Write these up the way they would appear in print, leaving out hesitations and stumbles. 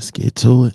Let's get to it.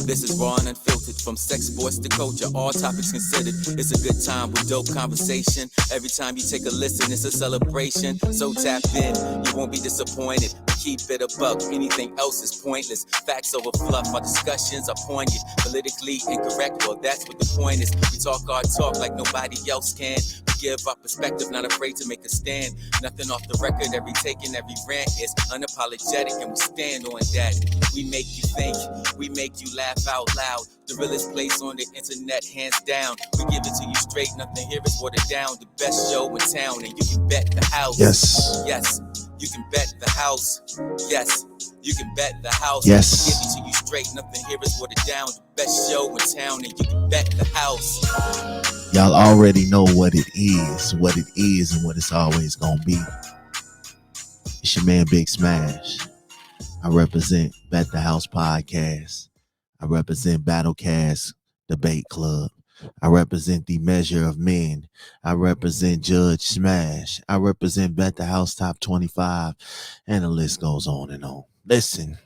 This is raw and unfiltered, from sex, sports to culture, all topics considered. It's a good time with dope conversation. Every time you take a listen, it's a celebration. So tap in, you won't be disappointed. Keep it a buck, anything else is pointless. Facts over fluff, our discussions are poignant. Politically incorrect, well that's what the point is. We talk our talk like nobody else can. We give our perspective, not afraid to make a stand. Nothing off the record, every take and every rant is unapologetic, and we stand on that. We make you think, we make you laugh out loud. The realest place on the internet, hands down. We give it to you straight, nothing here is watered down. The best show in town, and you can bet the house. Yes. Yes, you can bet the house. Yes, you can bet the house. Yes. We give it to you straight, nothing here is watered down. The best show in town, and you can bet the house. Y'all already know what it is, and what it's always gonna be. It's your man, Big Smash. I represent Bet the House Podcast. I represent Battlecast Debate Club. I represent The Measure of Men. I represent Judge Smash. I represent Bet the House Top 25. And the list goes on and on. Listen,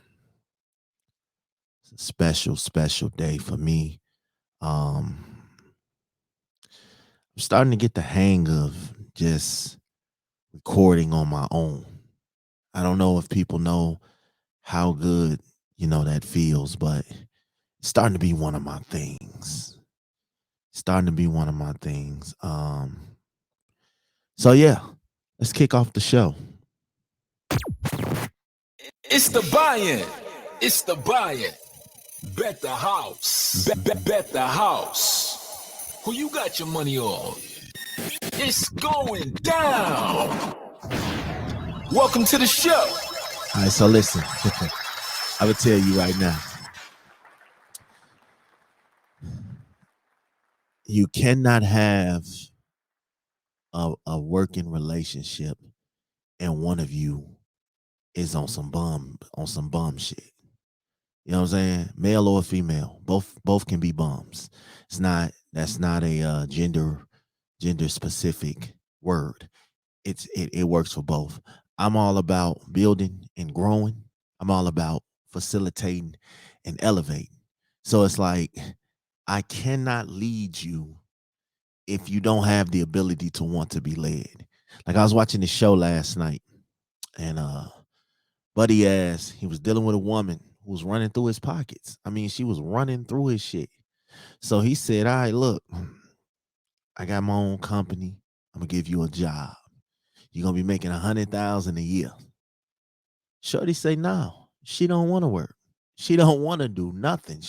it's a special, special day for me. I'm starting to get the hang of just recording on my own. I don't know if people know how good, that feels, but it's starting to be one of my things. So yeah, let's kick off the show. It's the buy-in. It's the buy-in. Bet the house. Bet the house. Who you got your money on? It's going down. Welcome to the show. All right, so listen. I will tell you right now. You cannot have a working relationship and one of you is on some bum shit. You know what I'm saying? Male or female, both can be bums. That's not a gender specific word. It works for both. I'm all about building and growing. I'm all about facilitating and elevating. So it's like I cannot lead you if you don't have the ability to want to be led. Like I was watching this show last night, and Buddy ass, he was dealing with a woman who was running through his pockets. I mean, she was running through his shit. So he said, all right, look, I got my own company. I'm gonna give you a job. You're gonna be making $100,000 a year. Shorty say, no, she don't want to work. She don't want to do nothing.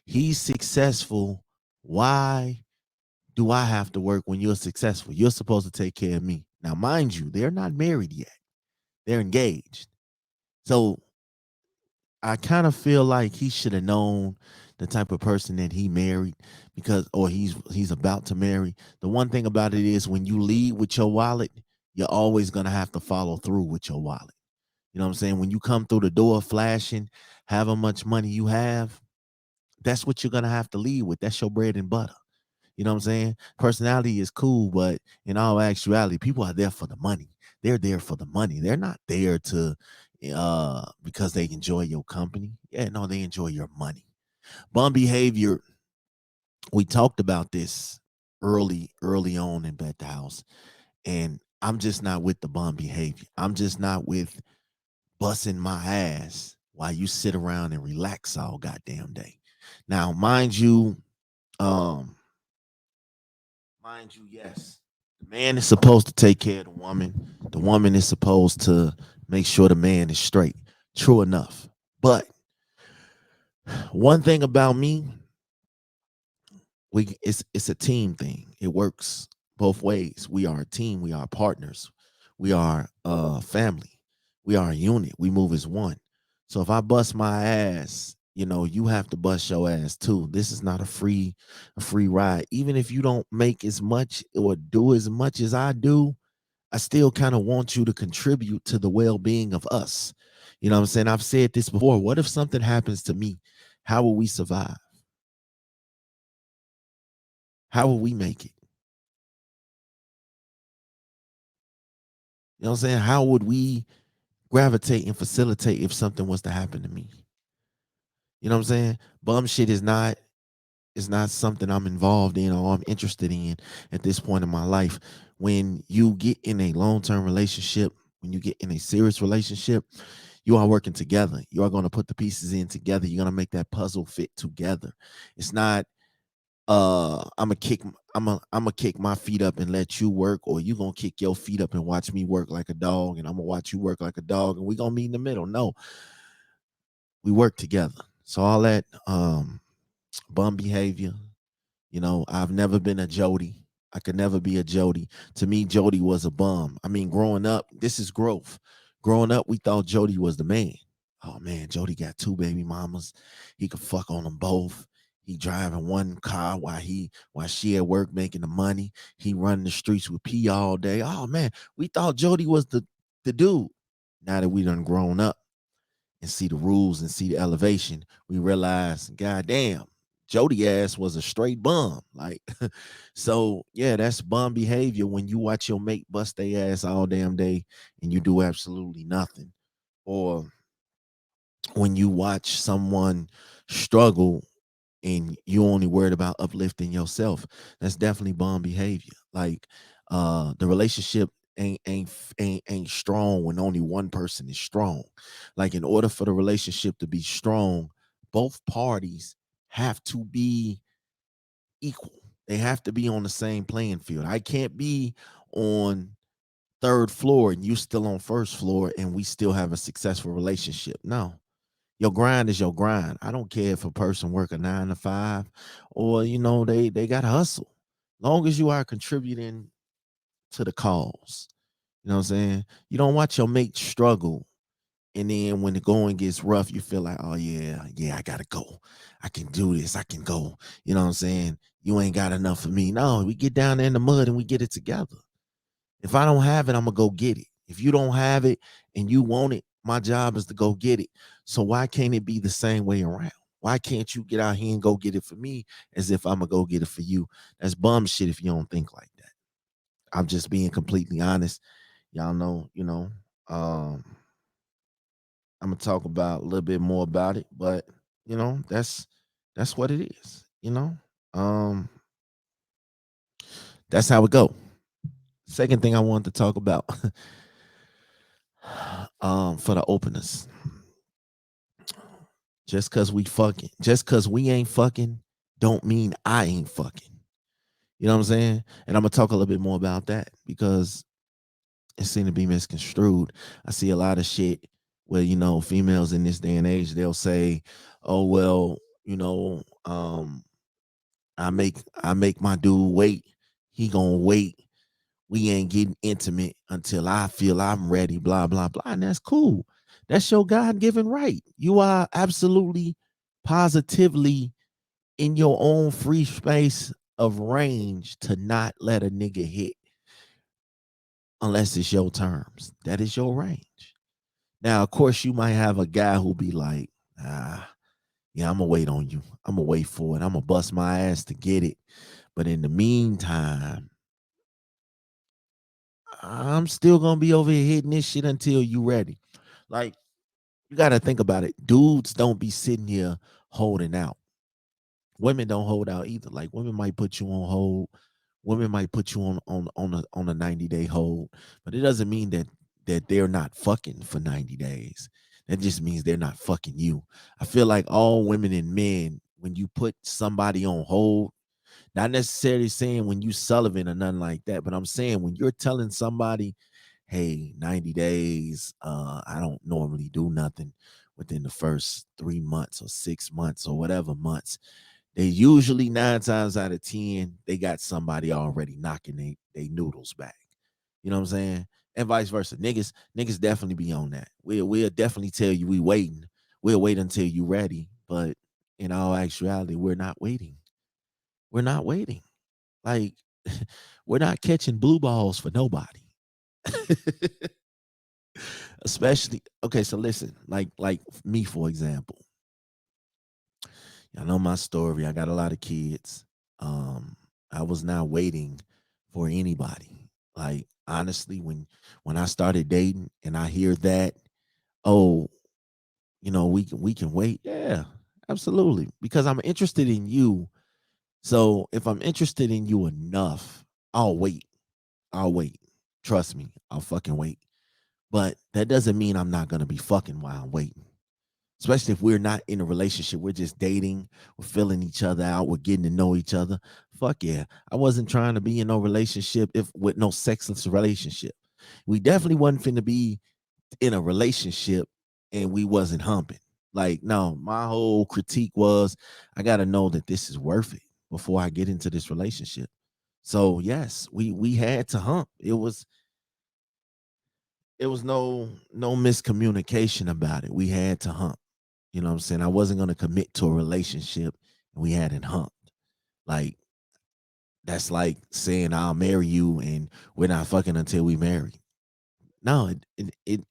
He's successful. Why do I have to work when you're successful? You're supposed to take care of me. Now, mind you, they're not married yet. They're engaged. So I kind of feel like he should have known the type of person that he married or he's about to marry. The one thing about it is when you lead with your wallet, you're always going to have to follow through with your wallet. You know what I'm saying? When you come through the door flashing, however much money you have, that's what you're going to have to lead with. That's your bread and butter. You know what I'm saying? Personality is cool, but in all actuality, people are there for the money. They're there for the money. They're not there to because they enjoy your company. Yeah, no, they enjoy your money. Bum behavior. We talked about this early on in Bet the House, and I'm just not with the bum behavior. I'm just not with busting my ass while you sit around and relax all goddamn day. Now, mind you, yes, the man is supposed to take care of the woman. The woman is supposed to make sure the man is straight. True enough. But one thing about me, it's a team thing. It works both ways. We are a team. We are partners. We are a family. We are a unit. We move as one. So if I bust my ass, you have to bust your ass too. This is not a free ride. Even if you don't make as much or do as much as I do, I still kind of want you to contribute to the well-being of us. You know what I'm saying? I've said this before. What if something happens to me? How will we survive? How would we make it? You know what I'm saying? How would we gravitate and facilitate if something was to happen to me? You know what I'm saying? Bum shit is not something I'm involved in or I'm interested in at this point in my life. When you get in a long-term relationship, when you get in a serious relationship, you are working together. You are going to put the pieces in together. You're going to make that puzzle fit together. It's not I'm gonna kick my feet up and let you work, or you gonna kick your feet up and watch me work like a dog, and I'm gonna watch you work like a dog, and we gonna meet in the middle. No, we work together. So all that bum behavior, you know, I've never been a Jody. I could never be a Jody. To me, Jody was a bum. I mean, growing up, this is growth. Growing up, we thought Jody was the man. Oh man, Jody got two baby mamas. He could fuck on them both. He driving one car while she at work making the money. He running the streets with P all day. Oh man, we thought Jody was the dude. Now that we done grown up and see the rules and see the elevation, we realize, goddamn, Jody ass was a straight bum. Like, so yeah, that's bum behavior when you watch your mate bust their ass all damn day and you do absolutely nothing. Or when you watch someone struggle and you only worried about uplifting yourself, that's definitely bum behavior. Like, the relationship ain't strong when only one person is strong. Like, in order for the relationship to be strong, both parties have to be equal. They have to be on the same playing field. I can't be on third floor and you still on first floor and we still have a successful relationship. No, your grind is your grind. I don't care if a person work a 9 to 5 or they got to hustle. Long as you are contributing to the cause. You know what I'm saying? You don't watch your mate struggle and then when the going gets rough, you feel like, oh yeah, I gotta go. I can do this. I can go. You know what I'm saying? You ain't got enough for me. No, we get down there in the mud and we get it together. If I don't have it, I'm gonna go get it. If you don't have it and you want it, my job is to go get it. So why can't it be the same way around? Why can't you get out here and go get it for me as if I'm gonna go get it for you? That's bum shit if you don't think like that. I'm just being completely honest. Y'all know, I'm gonna talk about a little bit more about it, but that's what it is. Um, that's how it go. Second thing I wanted to talk about, for the openers, just cause we ain't fucking, don't mean I ain't fucking. You know what I'm saying? And I'm gonna talk a little bit more about that because it seemed to be misconstrued. I see a lot of shit where females in this day and age they'll say, "Oh well, I make my dude wait. He gonna wait. We ain't getting intimate until I feel I'm ready." Blah blah blah, and that's cool. That's your God given right. You are absolutely, positively in your own free space of range to not let a nigga hit unless it's your terms. That is your range. Now, of course, you might have a guy who be like, yeah, I'm gonna wait on you. I'm gonna wait for it. I'm gonna bust my ass to get it. But in the meantime, I'm still gonna be over here hitting this shit until you ready. Like, you gotta think about it. Dudes don't be sitting here holding out. Women don't hold out either. Like, women might put you on hold. Women might put you on a 90-day hold, but it doesn't mean that they're not fucking for 90 days. That just means they're not fucking you. I feel like all women and men, when you put somebody on hold, not necessarily saying when you Sullivan or nothing like that, but I'm saying when you're telling somebody, hey, 90 days, I don't normally do nothing within the first 3 months or 6 months or whatever months. They usually 9 times out of 10, they got somebody already knocking they noodles back. You know what I'm saying? And vice versa. Niggas definitely be on that. We'll definitely tell you we waiting. We'll wait until you ready. But in all actuality, we're not waiting. We're not waiting. Like, we're not catching blue balls for nobody. Especially, okay, so listen, like me, for example. Y'all know my story. I got a lot of kids. I was not waiting for anybody. Like honestly, when I started dating and I hear that, oh, we can wait. Yeah, absolutely. Because I'm interested in you. So if I'm interested in you enough, I'll wait. I'll wait. Trust me, I'll fucking wait. But that doesn't mean I'm not gonna be fucking while I'm waiting. Especially if we're not in a relationship, we're just dating, we're filling each other out, we're getting to know each other. Fuck yeah. I wasn't trying to be in no relationship if with no sexless relationship. We definitely wasn't finna be in a relationship and we wasn't humping. Like, no, my whole critique was I gotta know that this is worth it before I get into this relationship. So yes, we had to hump. It was no miscommunication about it. We had to hump. You know what I'm saying? I wasn't gonna commit to a relationship and we hadn't humped. Like that's like saying I'll marry you and we're not fucking until we marry. No, it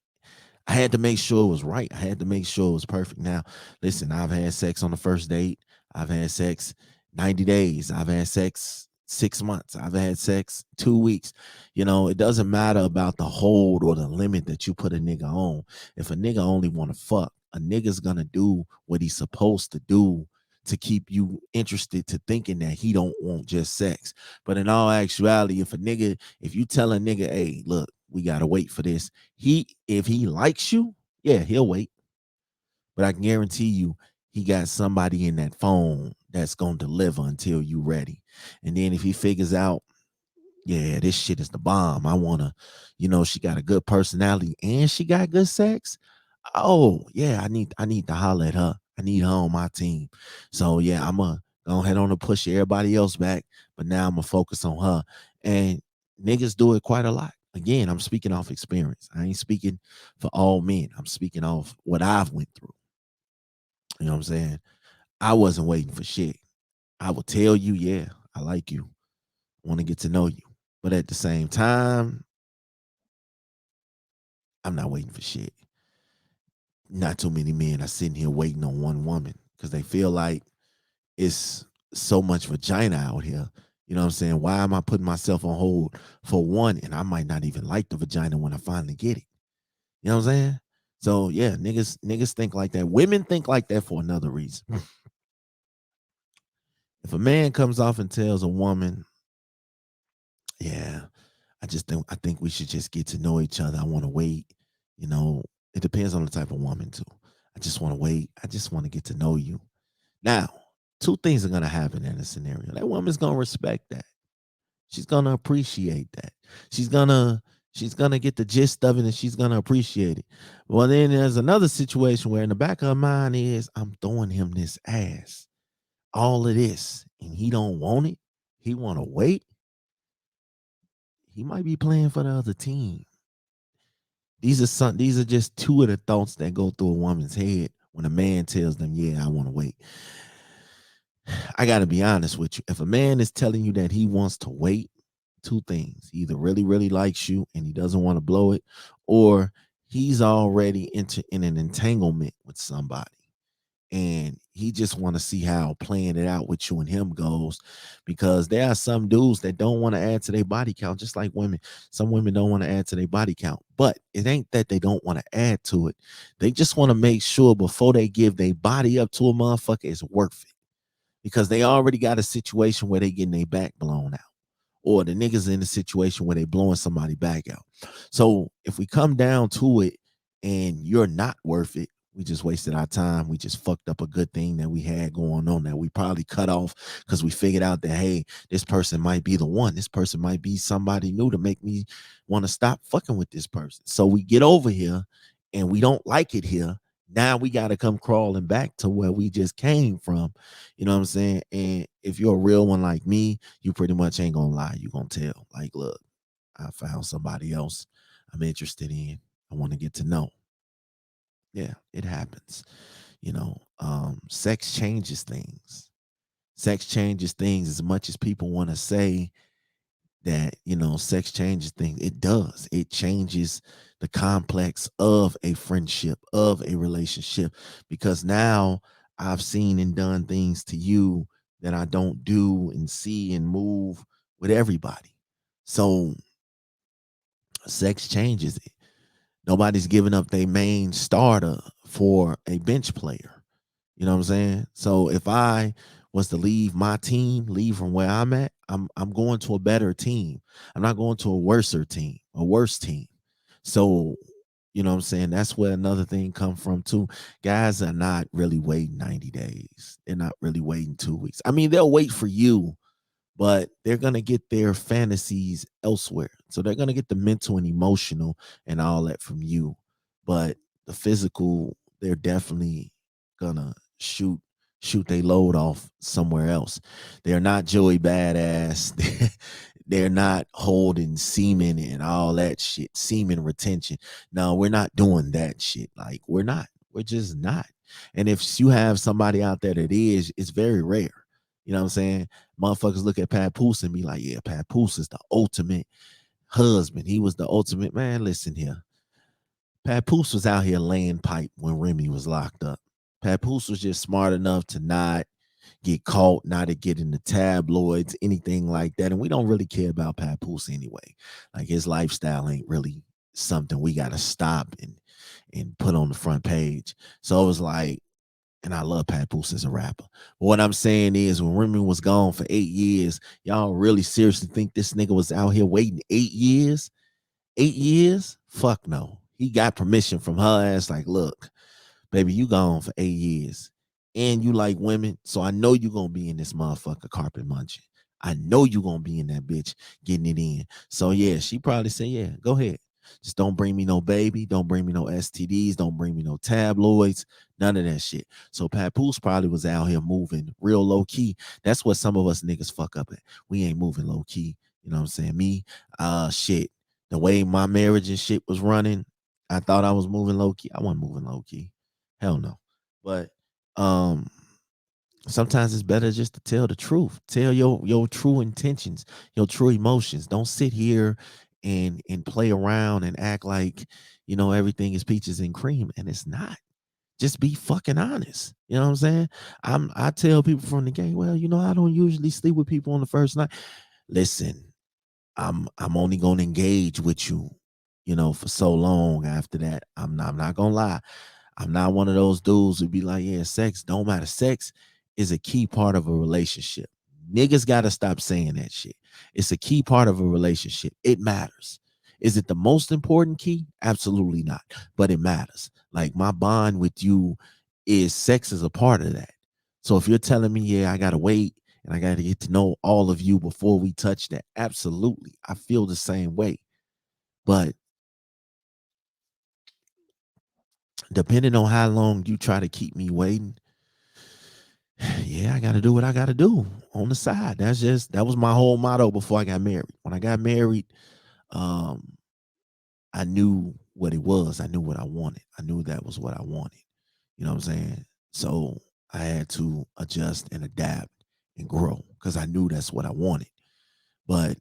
I had to make sure it was right. I had to make sure it was perfect. Now, listen, I've had sex on the first date. I've had sex 90 days. I've had sex 6 months. I've had sex 2 weeks. It doesn't matter about the hold or the limit that you put a nigga on. If a nigga only want to fuck, a nigga's gonna do what he's supposed to do to keep you interested to thinking that he don't want just sex. But in all actuality, if you tell a nigga, hey, look, we gotta wait for this, if he likes you, yeah, he'll wait. But I can guarantee you, he got somebody in that phone that's gonna deliver until you ready. And then if he figures out, yeah, this shit is the bomb. I wanna, she got a good personality and she got good sex. Oh yeah, I need to holler at her. I need her on my team. So yeah, I'm gonna go ahead on and push everybody else back, but now I'm gonna focus on her. And niggas do it quite a lot. Again, I'm speaking off experience. I ain't speaking for all men. I'm speaking off what I've went through. You know what I'm saying? I wasn't waiting for shit. I will tell you, yeah, I like you. I want to get to know you. But at the same time, I'm not waiting for shit. Not too many men are sitting here waiting on one woman because they feel like it's so much vagina out here. You know what I'm saying? Why am I putting myself on hold for one? And I might not even like the vagina when I finally get it. You know what I'm saying? So yeah, niggas think like that. Women think like that for another reason. If a man comes off and tells a woman, yeah, I think we should just get to know each other. I want to wait. You know, it depends on the type of woman too. I just want to wait. I just want to get to know you. Now, two things are gonna happen in a scenario. That woman's gonna respect that. She's gonna appreciate that. She's gonna she's gonna get the gist of it and she's gonna appreciate it. Well, then there's another situation where in the back of her mind is I'm throwing him this ass, all of this, and he don't want it. He wanna wait. He might be playing for the other team. These are just two of the thoughts that go through a woman's head when a man tells them, yeah, I want to wait. I got to be honest with you. If a man is telling you that he wants to wait, two things: he either really, really likes you and he doesn't want to blow it, or he's already in an entanglement with somebody and he just want to see how playing it out with you and him goes, because there are some dudes that don't want to add to their body count, just like women. Some women don't want to add to their body count, but it ain't that they don't want to add to it. They just want to make sure before they give their body up to a motherfucker, it's worth it, because they already got a situation where they getting their back blown out, or the niggas in a situation where they blowing somebody back out. So if we come down to it and you're not worth it, we just wasted our time. We just fucked up a good thing that we had going on that we probably cut off because we figured out that, hey, this person might be the one. This person might be somebody new to make me want to stop fucking with this person. So we get over here and we don't like it here. Now we got to come crawling back to where we just came from. You know what I'm saying? And if you're a real one like me, you pretty much ain't gonna lie. You gonna tell, like, look, I found somebody else I'm interested in. I want to get to know. Yeah, it happens. Sex changes things. Sex changes things. As much as people want to say that, sex changes things, it does. It changes the complex of a friendship, of a relationship, because now I've seen and done things to you that I don't do and see and move with everybody. So sex changes it. Nobody's giving up their main starter for a bench player. You know what I'm saying? So if I was to leave my team, leave from where I'm at, I'm going to a better team. I'm not going to a worser team, a worse team. So, you know what I'm saying? That's where another thing come from too. Guys are not really waiting 90 days. They're not really waiting 2 weeks. I mean, they'll wait for you, but they're going to get their fantasies elsewhere. So they're going to get the mental and emotional and all that from you. But the physical, they're definitely going to shoot they load off somewhere else. They're not Joey Badass. They're not holding semen and all that shit, semen retention. No, we're not doing that shit. Like, we're not. We're just not. And if you have somebody out there that is, it's very rare. You know what I'm saying? Motherfuckers look at Papoose and be like, yeah, Papoose is the ultimate husband. He was the ultimate man. Listen here. Papoose was out here laying pipe when Remy was locked up. Papoose was just smart enough to not get caught, not to get in the tabloids, anything like that. And we don't really care about Papoose anyway. Like, his lifestyle ain't really something we gotta stop and put on the front page. So it was like, and I love Papoose as a rapper. But what I'm saying is, when Remy was gone for 8 years, y'all really seriously think this nigga was out here waiting 8 years? 8 years? Fuck no. He got permission from her ass, like, look, baby, you gone for 8 years. And you like women, so I know you gonna be in this motherfucker carpet munching. I know you gonna be in that bitch getting it in. So yeah, she probably said, yeah, go ahead. Just don't bring me no baby. Don't bring me no STDs. Don't bring me no tabloids. None of that shit. So Papoose probably was out here moving real low key. That's what some of us niggas fuck up at. We ain't moving low key. You know what I'm saying? Me, shit. The way my marriage and shit was running, I thought I was moving low key. I wasn't moving low key. Hell no. But um sometimes it's better just to tell the truth. Tell your true intentions, your true emotions. Don't sit here and play around and act like, everything is peaches and cream, and it's not. Just be fucking honest. You know what I'm saying? I tell people from the game, well, I don't usually sleep with people on the first night. Listen, I'm only gonna engage with you, for so long after that. I'm not gonna lie. I'm not one of those dudes who be like, yeah, sex don't matter. Sex is a key part of a relationship. Niggas gotta stop saying that shit. It's a key part of a relationship. It matters. Is it the most important key? Absolutely not. But it matters. Like, my bond with you is sex is a part of that. So if you're telling me, yeah, I gotta wait and I gotta get to know all of you before we touch that, absolutely. I feel the same way. But depending on how long you try to keep me waiting, yeah, I got to do what I got to do on the side. That was my whole motto before I got married. When I got married, um, I knew what it was. I knew what I wanted. I knew that was what I wanted. You know what I'm saying? So I had to adjust and adapt and grow because I knew that's what I wanted. But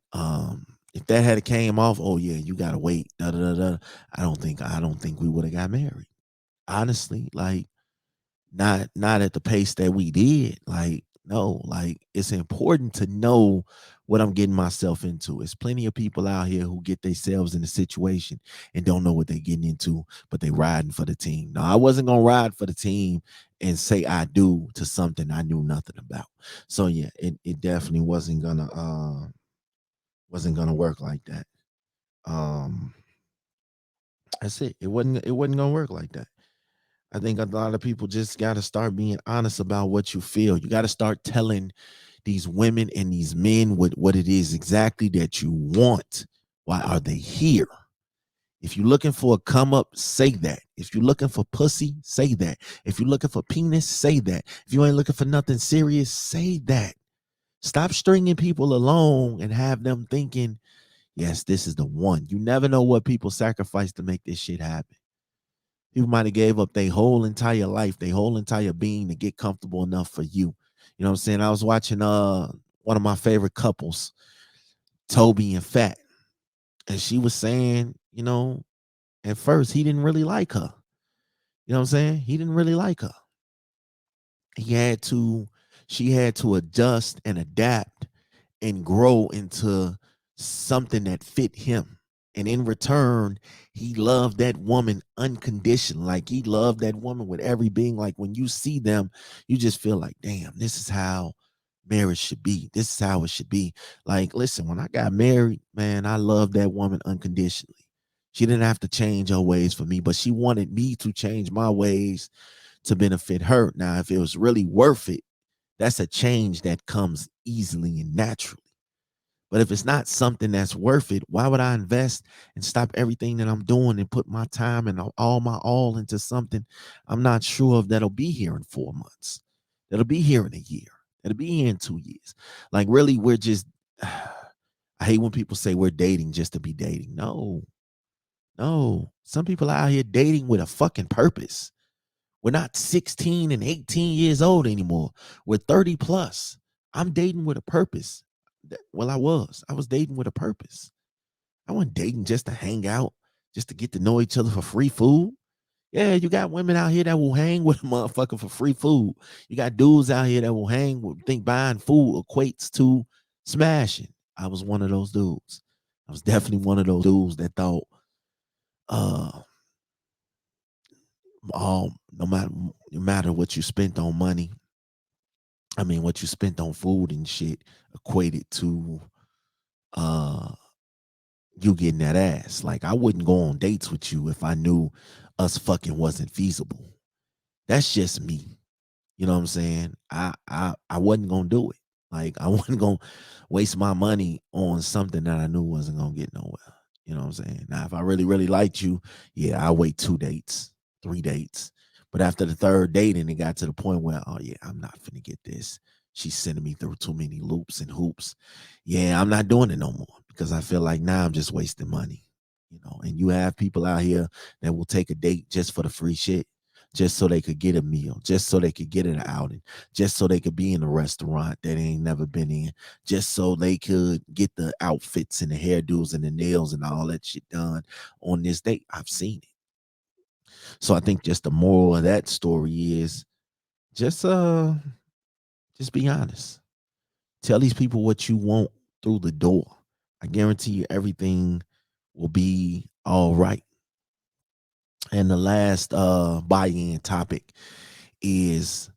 if that had came off, oh yeah, you gotta wait. Da, da, da, da, I don't think we would have got married. Honestly, like, not at the pace that we did. Like, no, like, it's important to know what I'm getting myself into. It's plenty of people out here who get themselves in a situation and don't know what they're getting into, but they riding for the team. No, I wasn't gonna ride for the team and say I do to something I knew nothing about. So yeah, it definitely wasn't gonna work like that. Um that's it. It wasn't gonna work like that. I think a lot of people just got to start being honest about what you feel. You got to start telling these women and these men what it is exactly that you want. Why are they here? If you're looking for a come up, say that. If you're looking for pussy, say that. If you're looking for penis, say that. If you ain't looking for nothing serious, say that. Stop stringing people along and have them thinking, yes, this is the one. You never know what people sacrifice to make this shit happen. People might have gave up their whole entire life, their whole entire being to get comfortable enough for you. You know what I'm saying? I was watching one of my favorite couples, Toby and Fat, and she was saying, at first he didn't really like her. You know what I'm saying? He didn't really like her. He had to She had to adjust and adapt and grow into something that fit him. And in return, he loved that woman unconditionally. Like he loved that woman with every being. Like when you see them, you just feel like, damn, this is how marriage should be. This is how it should be. Like, listen, when I got married, man, I loved that woman unconditionally. She didn't have to change her ways for me, but she wanted me to change my ways to benefit her. Now, if it was really worth it, that's a change that comes easily and naturally. But if it's not something that's worth it, why would I invest and stop everything that I'm doing and put my time and all my all into something I'm not sure of that'll be here in 4 months, that'll be here in a year, that'll be here in 2 years? Like, really, we're just, I hate when people say we're dating just to be dating. No, no. Some people are out here dating with a fucking purpose. We're not 16 and 18 years old anymore. We're 30 plus. I'm dating with a purpose. Well, I was dating with a purpose. I wasn't dating just to hang out, just to get to know each other for free food. Yeah, you got women out here that will hang with a motherfucker for free food. You got dudes out here that will hang with, think buying food equates to smashing. I was one of those dudes. I was definitely one of those dudes that thought, uh, no matter what you spent on money, I mean, what you spent on food and shit equated to uh you getting that ass. Like, I wouldn't go on dates with you if I knew us fucking wasn't feasible. That's just me. You know what I'm saying? I wasn't gonna do it. Like, I wasn't gonna waste my money on something that I knew wasn't gonna get nowhere. You know what I'm saying? Now, if I really, really liked you, yeah, I wait 2 dates, 3 dates. But after the third date, and it got to the point where, oh yeah, I'm not finna get this. She's sending me through too many loops and hoops. Yeah, I'm not doing it no more because I feel like now I'm just wasting money. And you have people out here that will take a date just for the free shit, just so they could get a meal, just so they could get an outing, just so they could be in a restaurant that they ain't never been in, just so they could get the outfits and the hairdos and the nails and all that shit done on this date. I've seen it. So I think just the moral of that story is just just be honest. Tell these people what you want through the door. I guarantee you everything will be all right. And the last buy-in topic is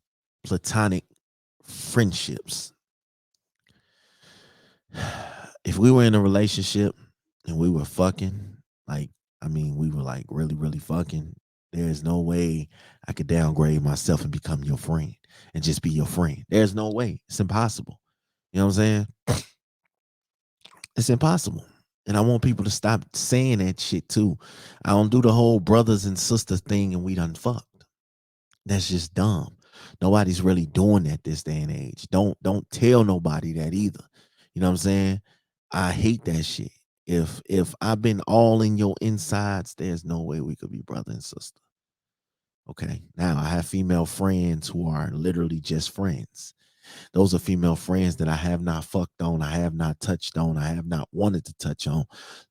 platonic friendships. If we were in a relationship and we were fucking, like, I mean, we were like really, really fucking, there's no way I could downgrade myself and become your friend and just be your friend. There's no way. It's impossible. You know what I'm saying? It's impossible. And I want people to stop saying that shit too. I don't do the whole brothers and sisters thing and we done fucked. That's just dumb. Nobody's really doing that this day and age. Don't tell nobody that either. You know what I'm saying? I hate that shit. If I've been all in your insides, there's no way we could be brother and sister. Okay. Now I have female friends who are literally just friends. Those are female friends that I have not fucked on, I have not touched on, I have not wanted to touch on.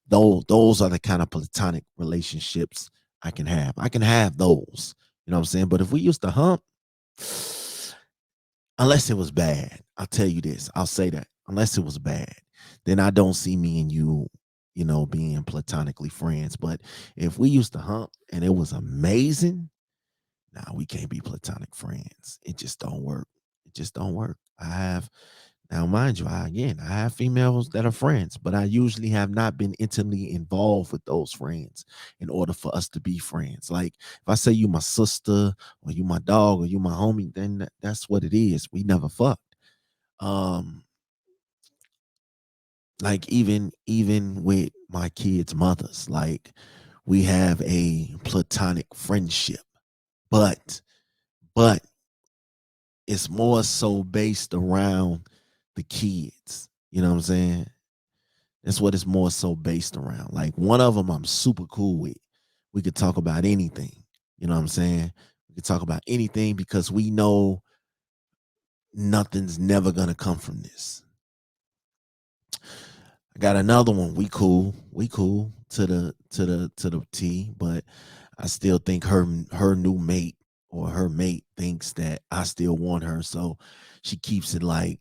Those are the kind of platonic relationships I can have. I can have those. You know what I'm saying? But if we used to hump, unless it was bad, I'll tell you this. I'll say that. Unless it was bad, then I don't see me and you, being platonically friends. But if we used to hump and it was amazing, nah, we can't be platonic friends. It just don't work. It just don't work. Now, mind you, I have females that are friends, but I usually have not been intimately involved with those friends in order for us to be friends. Like, if I say you my sister or you my dog or you my homie, then that's what it is. We never fucked. Um, like even with my kids' mothers, like, we have a platonic friendship, but but it's more so based around the kids. You know what I'm saying? That's what it's more so based around. Like, one of them I'm super cool with. We could talk about anything. You know what I'm saying? We could talk about anything because we know nothing's never gonna come from this. I got another one. We cool. We cool to the T, but I still think her new mate or her mate thinks that I still want her. So she keeps it like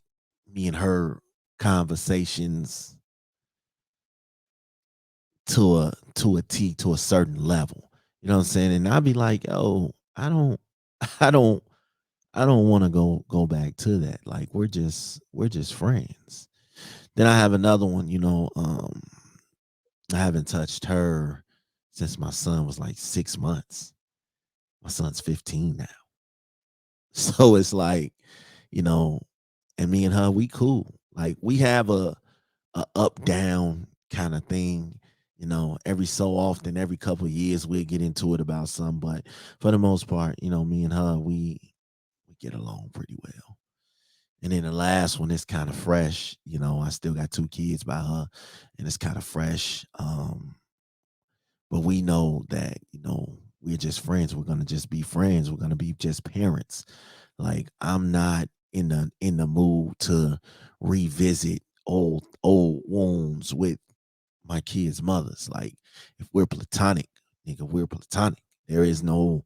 me and her conversations to a certain level. You know what I'm saying? And I'll be like, oh, I don't I don't want to go back to that. Like we're just friends. Then I have another one, I haven't touched her since my son was like 6 months. My son's 15 now. So it's like, you know, and me and her, we cool. Like we have a up down kind of thing. Every so often, every couple of years, we'll get into it about something. But for the most part, me and her, we get along pretty well. And then the last one is kind of fresh. I still got two kids by her, and it's kind of fresh. But we know that, we're just friends. We're gonna just be friends. We're gonna be just parents. Like I'm not in the mood to revisit old wounds with my kids' mothers. Like if we're platonic, nigga, we're platonic. There is no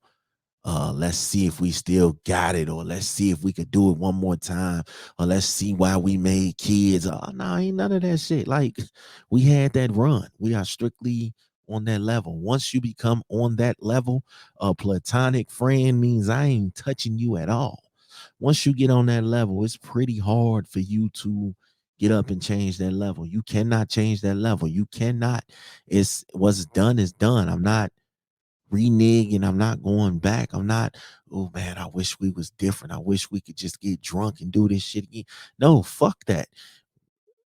let's see if we still got it, or let's see if we could do it one more time, or let's see why we made kids. Oh no, ain't none of that shit. Like we had that run. We are strictly on that level. Once you become on that level, a platonic friend means I ain't touching you at all. Once you get on that level, it's pretty hard for you to get up and change that level. You cannot change that level. You cannot. It's what's done is done. I'm not reneging. I'm not going back. I'm not, oh man, I wish we was different. I wish we could just get drunk and do this shit again. No, fuck that.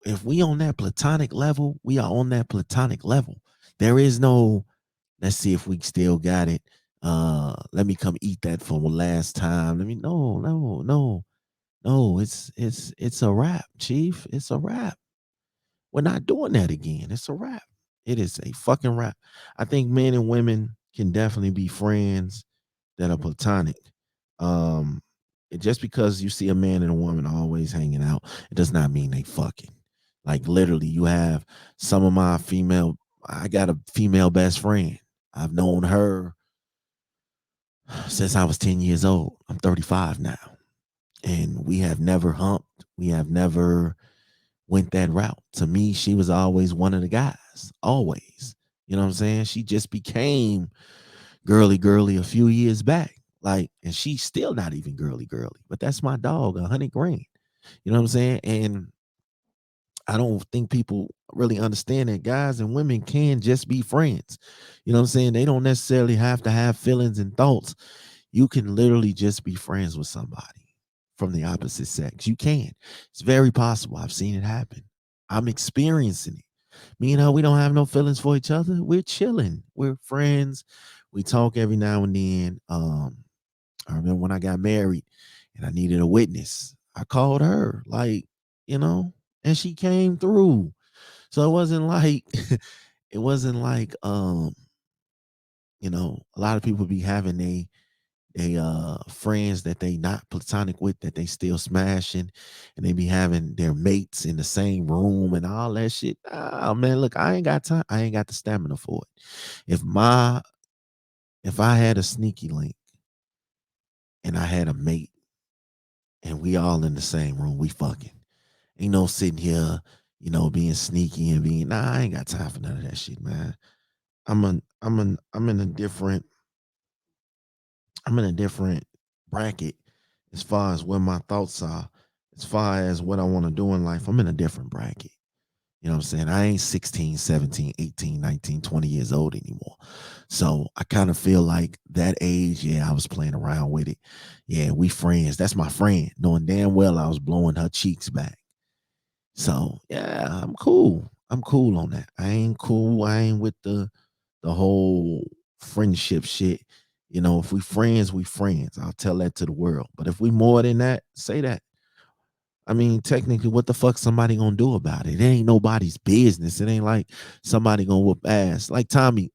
If we on that platonic level, we are on that platonic level. There is no, let's see if we still got it. Let me come eat that for the last time. No, no, no, no. It's a wrap, Chief. It's a wrap. We're not doing that again. It's a wrap. It is a fucking wrap. I think men and women can definitely be friends that are platonic. Um, just because you see a man and a woman always hanging out, it does not mean they fucking. Like literally, you have some of my female. I got a female best friend. I've known her since I was 10 years old. I'm 35 now, and we have never humped. We have never went that route. To me, she was always one of the guys. Always. You know what I'm saying? She just became girly girly a few years back. Like, and she's still not even girly girly. But that's my dog, 100 grand. You know what I'm saying? And I don't think people really understand that guys and women can just be friends. You know what I'm saying? They don't necessarily have to have feelings and thoughts. You can literally just be friends with somebody from the opposite sex. You can. It's very possible. I've seen it happen. I'm experiencing it. Me and her, we don't have no feelings for each other. We're chilling. We're friends. We talk every now and then. I remember when I got married and I needed a witness. I called her, like, you know, and she came through. So it wasn't like it wasn't like a lot of people be having friends that they not platonic with, that they still smashing, and they be having their mates in the same room and all that shit. Oh man, look, I ain't got time. I ain't got the stamina for it. If I had a sneaky link and I had a mate and we all in the same room, we fucking. Ain't no sitting here, being sneaky and being, nah, I ain't got time for none of that shit, man. I'm in a different bracket as far as where my thoughts are, as far as what I want to do in life. I'm in a different bracket. You know what I'm saying? I ain't 16, 17, 18, 19, 20 years old anymore. So I kind of feel like that age, yeah, I was playing around with it. Yeah, we friends. That's my friend, knowing damn well I was blowing her cheeks back. So yeah, I'm cool. I'm cool on that. I ain't cool. I ain't with the whole friendship shit. If we friends, we friends. I'll tell that to the world. But if we more than that, say that. I mean, technically, what the fuck somebody gonna do about it? It ain't nobody's business. It ain't like somebody gonna whoop ass. Like Tommy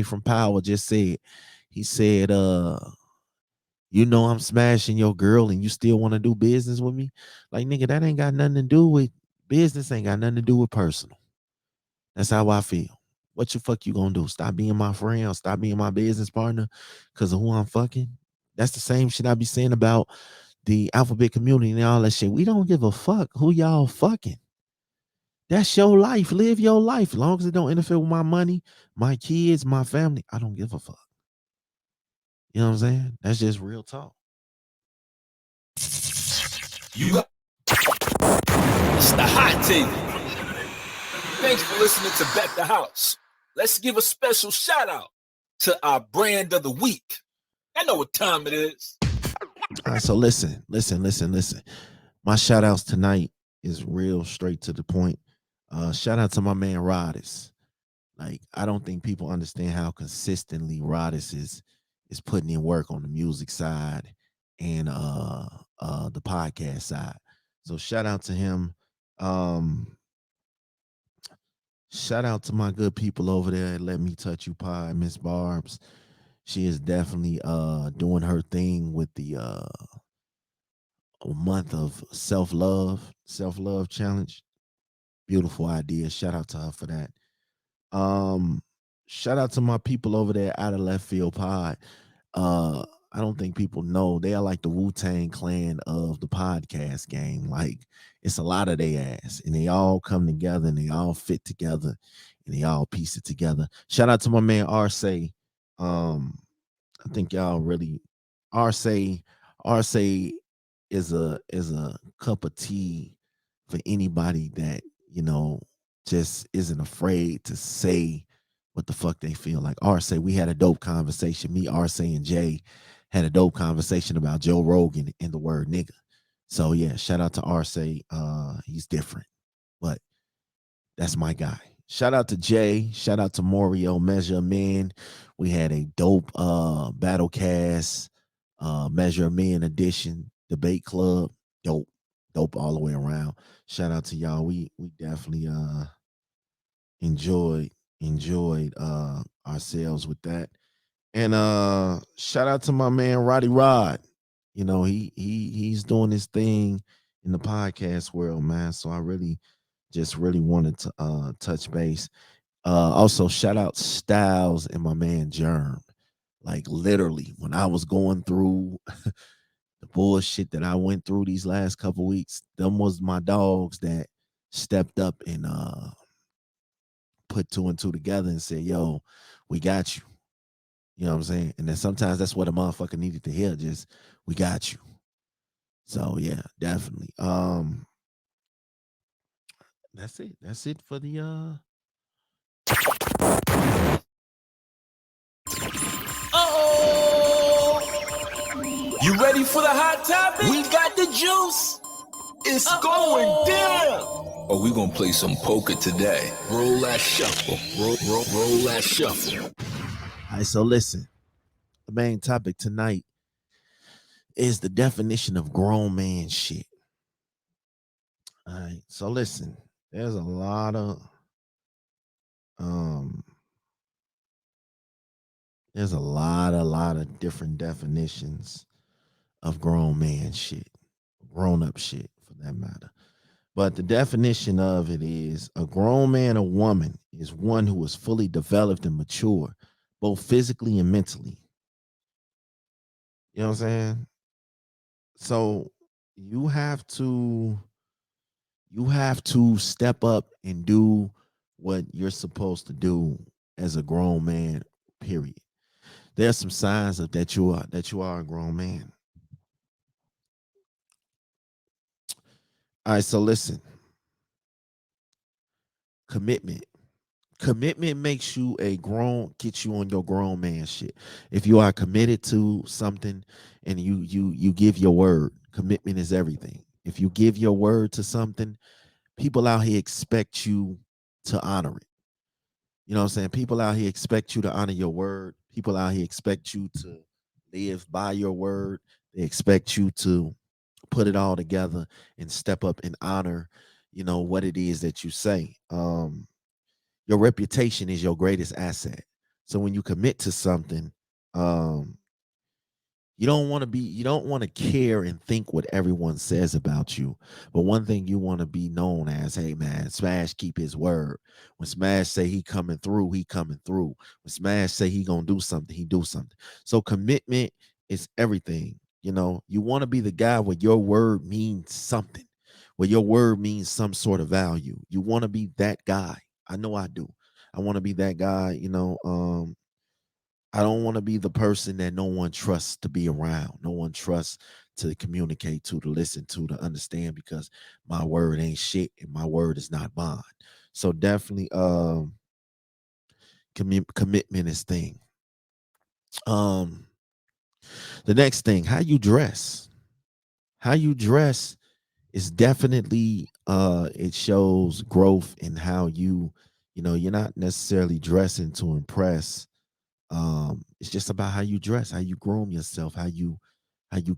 from Power just said. He said, I'm smashing your girl and you still want to do business with me? Like, nigga, that ain't got nothing to do with business, ain't got nothing to do with personal. That's how I feel. What the fuck you gonna do? Stop being my friend or stop being my business partner because of who I'm fucking? That's the same shit I be saying about the alphabet community and all that shit. We don't give a fuck who y'all fucking. That's your life. Live your life. As long as it don't interfere with my money, my kids, my family, I don't give a fuck. You know what I'm saying? That's just real talk. You got it's the hot table. Thanks for listening to Bet the House. Let's give a special shout out to our brand of the week. I know what time it is. All right, so listen. My shout outs tonight is real straight to the point. Shout out to my man Rodis. Like, I don't think people understand how consistently Rodis is putting in work on the music side and the podcast side. So shout out to him. Shout out to my good people over there at Let Me Touch You Pod, Miss Barb's. She is definitely doing her thing with the month of self-love challenge. Beautiful idea. Shout out to her for that. Shout out to my people over there out of Left Field Pod. I don't think people know they are like the Wu-Tang clan of the podcast game. Like, it's a lot of they ass, and they all come together and they all fit together and they all piece it together. Shout out to my man Arce. I think y'all really Arce is a cup of tea for anybody that, you know, just isn't afraid to say what the fuck they feel. Like Arce, we had a dope conversation. Me, Arce, and Jay had a dope conversation about Joe Rogan and the word nigga. So yeah, shout out to Arce. He's different, but that's my guy. Shout out to Jay. Shout out to Mario Measure Man. We had a dope battle cast, Measure Man edition, debate club. Dope. Dope all the way around. Shout out to y'all. We definitely enjoyed ourselves with that. And shout out to my man Roddy Rod. You know, he's doing his thing in the podcast world, man. So I really wanted to touch base. Also shout out Styles and my man Germ. Like, literally, when I was going through the bullshit that I went through these last couple weeks, them was my dogs that stepped up and put two and two together and said, yo, we got you. You know what I'm saying? And then sometimes that's what a motherfucker needed to hear, just, we got you. So yeah, definitely. That's it. That's it for the You ready for the hot topic? We got the juice. It's going down. Oh, we gonna play some poker today. Roll that shuffle. Roll that shuffle. All right, so listen. The main topic tonight is the definition of grown man shit. All right, so listen. There's a lot of different definitions of grown man shit, grown up shit for that matter. But the definition of it is a grown man or woman is one who is fully developed and mature, both physically and mentally. You know what I'm saying? So you have to step up and do what you're supposed to do as a grown man, period. There's some signs of that you are a grown man. All right, so listen. Commitment. Commitment makes you gets you on your grown man shit. If you are committed to something and you give your word, commitment is everything. If you give your word to something, people out here expect you to honor it. You know what I'm saying? People out here expect you to honor your word. People out here expect you to live by your word. They expect you to put it all together and step up and honor, you know, what it is that you say. Your reputation is your greatest asset. So when you commit to something, you don't want to care and think what everyone says about you. But one thing you want to be known as, hey man, Smash keep his word. When Smash say he coming through, he coming through. When Smash say he gonna do something, he do something. So commitment It's everything. You know, you want to be the guy where your word means something, where your word means some sort of value. You want to be that guy. I know I do. I want to be that guy, I don't want to be the person that no one trusts to be around, no one trusts to communicate to listen to understand, because my word ain't shit and my word is not bond. So definitely, commitment is thing. Um, the next thing, how you dress. How you dress is definitely, it shows growth in how you're not necessarily dressing to impress. It's just about how you dress, how you groom yourself, how you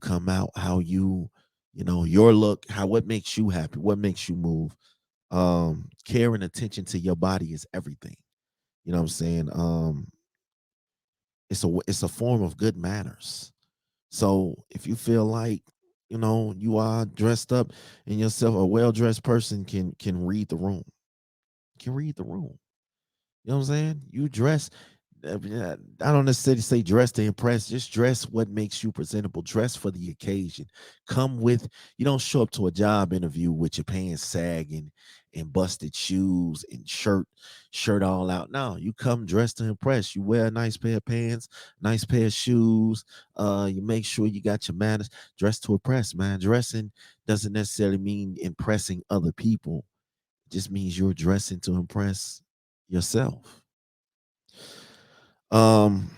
come out, how your look, how what makes you happy, what makes you move. Care and attention to your body is everything. You know what I'm saying? It's a form of good manners. So if you feel like you are dressed up and yourself, a well-dressed person can read the room, can read the room. You know what I'm saying? You dress. I don't necessarily say dress to impress. Just dress what makes you presentable. Dress for the occasion. Come with. You don't show up to a job interview with your pants sagging and busted shoes and shirt all out. No, you come dressed to impress. You wear a nice pair of pants, nice pair of shoes. You make sure you got your manners. Dress to impress, man. Dressing doesn't necessarily mean impressing other people. It just means you're dressing to impress yourself. Um,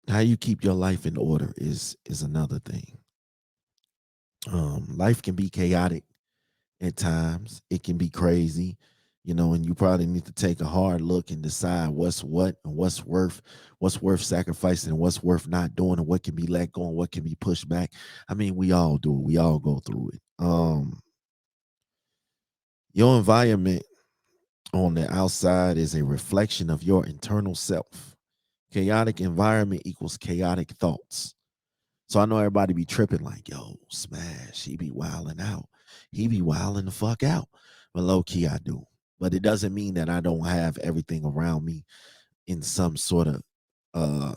how you keep your life in order is another thing. Life can be chaotic at times. It can be crazy, and you probably need to take a hard look and decide what's what and what's worth sacrificing and what's worth not doing and what can be let go and what can be pushed back. I mean, we all do it. We all go through it. Your environment on the outside is a reflection of your internal self. Chaotic environment equals chaotic thoughts. So I know everybody be tripping like, yo, Smash, he be wilding out. He be wilding the fuck out. But low key, I do. But it doesn't mean that I don't have everything around me in some sort of uh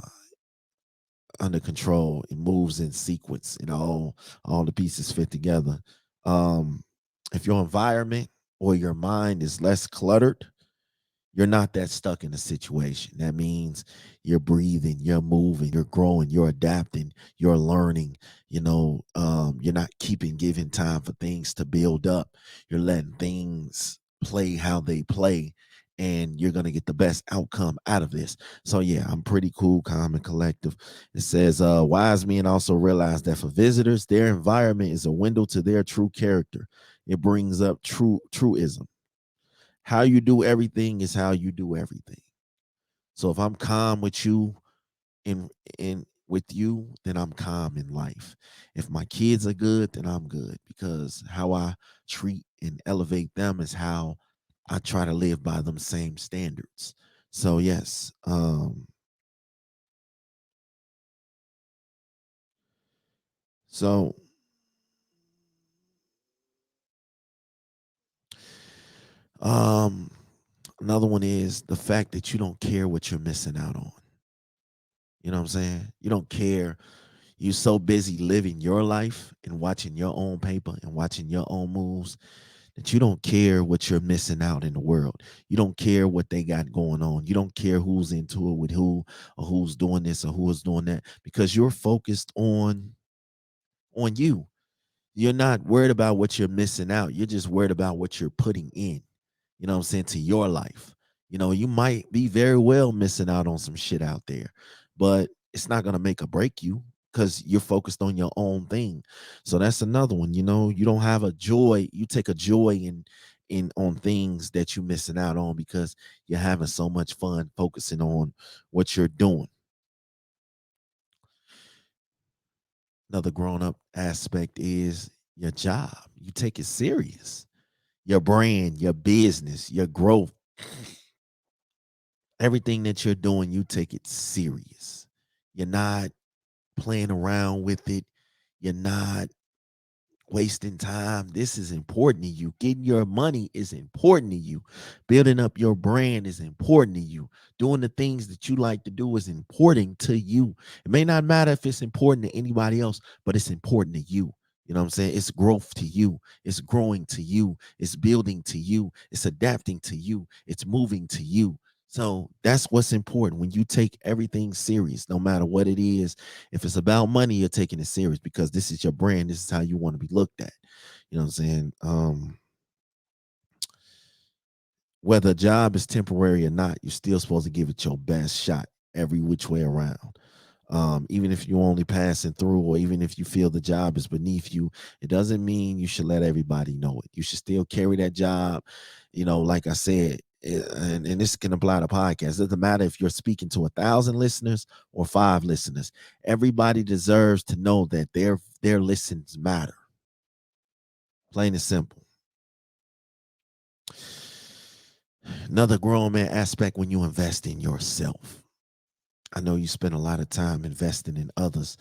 under control. It moves in sequence and all the pieces fit together. Um, if your environment or your mind is less cluttered, you're not that stuck in a situation. That means you're breathing, you're moving, you're growing, you're adapting, you're learning. You're not keeping giving time for things to build up. You're letting things play how they play, and you're gonna get the best outcome out of this. So yeah, I'm pretty cool, calm, and collective. It says, wise men also realize that for visitors, their environment is a window to their true character. It brings up truism. How you do everything is how you do everything. So if I'm calm with you in with you, then I'm calm in life. If my kids are good, then I'm good, because how I treat and elevate them is how I try to live by them same standards. So yes, so um another one is the fact that you don't care what you're missing out on. You know what I'm saying? You don't care. You're so busy living your life and watching your own paper and watching your own moves that you don't care what you're missing out in the world. You don't care what they got going on. You don't care who's into it with who, or who's doing this or who is doing that, because you're focused on you. You're not worried about what you're missing out. You're just worried about what you're putting in, what I'm saying, to your life. You might be very well missing out on some shit out there, but it's not going to make or break you, because you're focused on your own thing. So that's another one. You don't have a joy. You take a joy in on things that you're missing out on, because you're having so much fun focusing on what you're doing. Another grown up aspect is your job. You take it serious. Your brand, your business, your growth, everything that you're doing, you take it serious. You're not playing around with it. You're not wasting time. This is important to you. Getting your money is important to you. Building up your brand is important to you. Doing the things that you like to do is important to you. It may not matter if it's important to anybody else, but it's important to you. You know what I'm saying? It's growth to you. It's growing to you. It's building to you. It's adapting to you. It's moving to you. So that's what's important when you take everything serious, no matter what it is. If it's about money, you're taking it serious because this is your brand. This is how you want to be looked at. You know what I'm saying? Whether a job is temporary or not, you're still supposed to give it your best shot every which way around. Even if you're only passing through, or even if you feel the job is beneath you, it doesn't mean you should let everybody know it. You should still carry that job. You know, like I said, and this can apply to podcasts. It doesn't matter if you're speaking to 1,000 listeners or 5 listeners. Everybody deserves to know that their listens matter. Plain and simple. Another grown man aspect when you invest in yourself. I know you spend a lot of time investing in others,